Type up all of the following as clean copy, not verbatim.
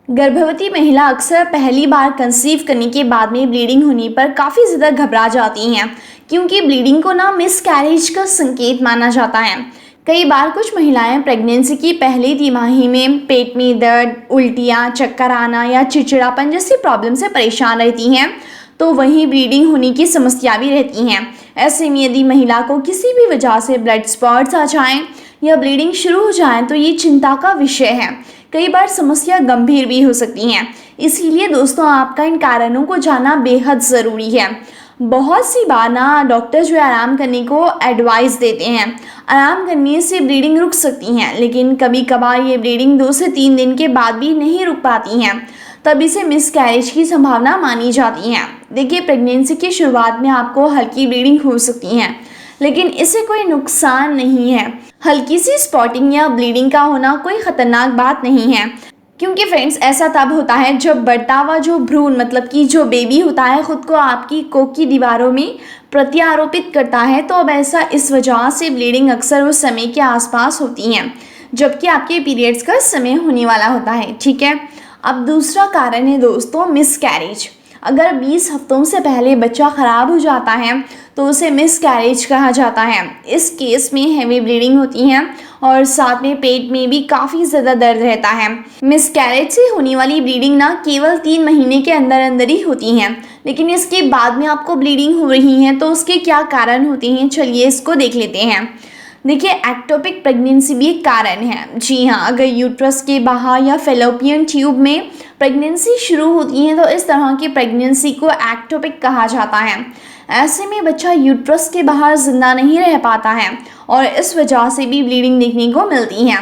गर्भवती महिला अक्सर पहली बार कंसीव करने के बाद में ब्लीडिंग होने पर काफ़ी ज़्यादा घबरा जाती हैं, क्योंकि ब्लीडिंग को ना मिसकैरेज का संकेत माना जाता है। कई बार कुछ महिलाएं प्रेगनेंसी की पहली तिमाही में पेट में दर्द, उल्टियाँ, चक्कर आना या चिड़चिड़ापन जैसी प्रॉब्लम से परेशान रहती हैं, तो वहीं ब्लीडिंग होने की समस्या भी रहती हैं। ऐसे में यदि महिला को किसी भी वजह से ब्लड स्पॉट्स आ जाएं या ब्लीडिंग शुरू हो जाए तो ये चिंता का विषय है। कई बार समस्या गंभीर भी हो सकती हैं, इसीलिए दोस्तों आपका इन कारणों को जानना बेहद ज़रूरी है। बहुत सी बार ना डॉक्टर जो है आराम करने को एडवाइस देते हैं। आराम करने से ब्लीडिंग रुक सकती हैं, लेकिन कभी कभार ये ब्लीडिंग 2 से 3 दिन के बाद भी नहीं रुक पाती हैं, तब इसे मिसकैरेज की संभावना मानी जाती है। देखिए, प्रेगनेंसी की शुरुआत में आपको हल्की ब्लीडिंग हो सकती है, लेकिन इससे कोई नुकसान नहीं है। हल्की सी स्पॉटिंग या ब्लीडिंग का होना कोई खतरनाक बात नहीं है, क्योंकि फ्रेंड्स ऐसा तब होता है जब बढ़ता हुआ जो भ्रूण मतलब कि जो बेबी होता है खुद को आपकी कोख की दीवारों में प्रत्यारोपित करता है। तो अब ऐसा इस वजह से ब्लीडिंग अक्सर उस समय के आसपास होती हैं जबकि आपके पीरियड्स का समय होने वाला होता है। ठीक है, अब दूसरा कारण है दोस्तों मिसकैरेज। अगर 20 हफ्तों से पहले बच्चा ख़राब हो जाता है तो उसे मिसकैरेज कहा जाता है। इस केस में हैवी ब्लीडिंग होती है और साथ में पेट में भी काफ़ी ज़्यादा दर्द रहता है। मिसकैरेज से होने वाली ब्लीडिंग ना केवल 3 महीने के अंदर अंदर ही होती हैं, लेकिन इसके बाद में आपको ब्लीडिंग हो रही है तो उसके क्या कारण होते हैं, चलिए इसको देख लेते हैं। देखिए, एक्टोपिक प्रेगनेंसी भी एक कारण है। जी हाँ, अगर यूट्रस के बाहर या फेलोपियन ट्यूब में प्रेगनेंसी शुरू होती है तो इस तरह की प्रेगनेंसी को एक्टोपिक कहा जाता है। ऐसे में बच्चा यूट्रस के बाहर जिंदा नहीं रह पाता है और इस वजह से भी ब्लीडिंग देखने को मिलती है।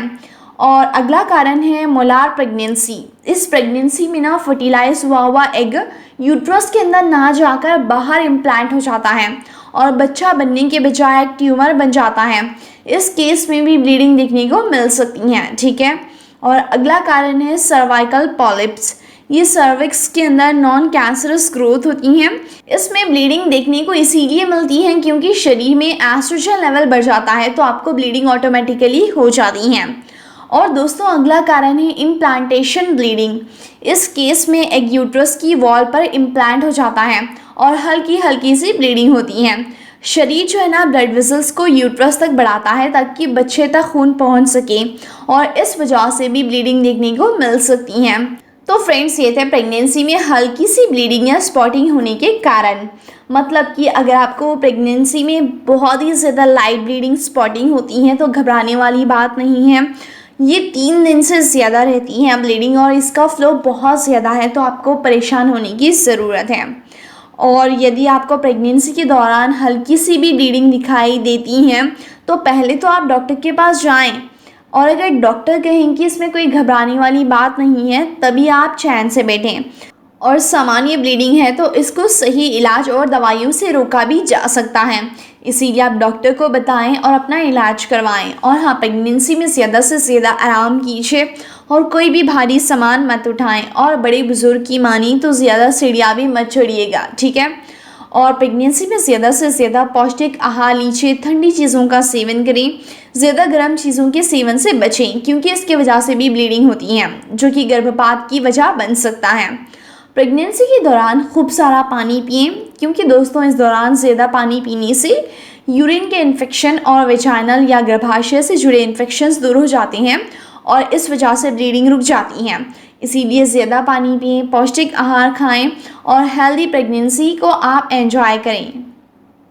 और अगला कारण है मोलार प्रेगनेंसी। इस प्रेगनेंसी में ना फर्टिलाइज हुआ एग यूट्रस के अंदर ना जाकर बाहर इम्प्लांट हो जाता है और बच्चा बनने के बजाय एक ट्यूमर बन जाता है। इस केस में भी ब्लीडिंग देखने को मिल सकती है। ठीक है, और अगला कारण है सर्वाइकल पॉलिप्स। ये सर्विक्स के अंदर नॉन कैंसरस ग्रोथ होती हैं। इसमें ब्लीडिंग देखने को इसीलिए मिलती है क्योंकि शरीर में एस्ट्रोजन लेवल बढ़ जाता है, तो आपको ब्लीडिंग ऑटोमेटिकली हो जाती है। और दोस्तों अगला कारण है इम्प्लांटेशन ब्लीडिंग। इस केस में एग यूट्रस की वॉल पर इम्प्लांट हो जाता है और हल्की हल्की सी ब्लीडिंग होती है। शरीर जो है ना ब्लड वेसल्स को यूट्रस तक बढ़ाता है ताकि बच्चे तक खून पहुंच सके और इस वजह से भी ब्लीडिंग देखने को मिल सकती हैं। तो फ्रेंड्स, ये थे प्रेगनेंसी में हल्की सी ब्लीडिंग या स्पॉटिंग होने के कारण। मतलब कि अगर आपको प्रेगनेंसी में बहुत ही ज़्यादा लाइट ब्लीडिंग स्पॉटिंग होती हैं तो घबराने वाली बात नहीं है। ये 3 दिन से ज़्यादा रहती हैं ब्लीडिंग और इसका फ्लो बहुत ज़्यादा है, तो आपको परेशान होने की ज़रूरत है। और यदि आपको प्रेगनेंसी के दौरान हल्की सी भी ब्लीडिंग दिखाई देती हैं तो पहले तो आप डॉक्टर के पास जाएं, और अगर डॉक्टर कहें कि इसमें कोई घबराने वाली बात नहीं है तभी आप चैन से बैठें। और सामान्य ब्लीडिंग है तो इसको सही इलाज और दवाइयों से रोका भी जा सकता है, इसीलिए आप डॉक्टर को बताएं और अपना इलाज करवाएं। और हाँ, प्रेगनेंसी में ज़्यादा से ज़्यादा आराम कीजिए और कोई भी भारी सामान मत उठाएं, और बड़े बुजुर्ग की मानी तो ज़्यादा सीढ़ियाँ भी मत चढ़िएगा। ठीक है, और प्रेगनेंसी में ज़्यादा से ज़्यादा पौष्टिक आहार लीजिए, ठंडी चीज़ों का सेवन करें, ज़्यादा गर्म चीज़ों के सेवन से बचें क्योंकि इसकी वजह से भी ब्लीडिंग होती है जो कि गर्भपात की वजह बन सकता है। प्रेगनेंसी के दौरान खूब सारा पानी पिएं, क्योंकि दोस्तों इस दौरान ज़्यादा पानी पीने से यूरिन के इन्फेक्शन और वेजाइनल या गर्भाशय से जुड़े इन्फेक्शंस दूर हो जाते हैं और इस वजह से ब्लीडिंग रुक जाती है। इसीलिए ज़्यादा पानी पिएं, पौष्टिक आहार खाएं और हेल्दी प्रेगनेंसी को आप एंजॉय करें।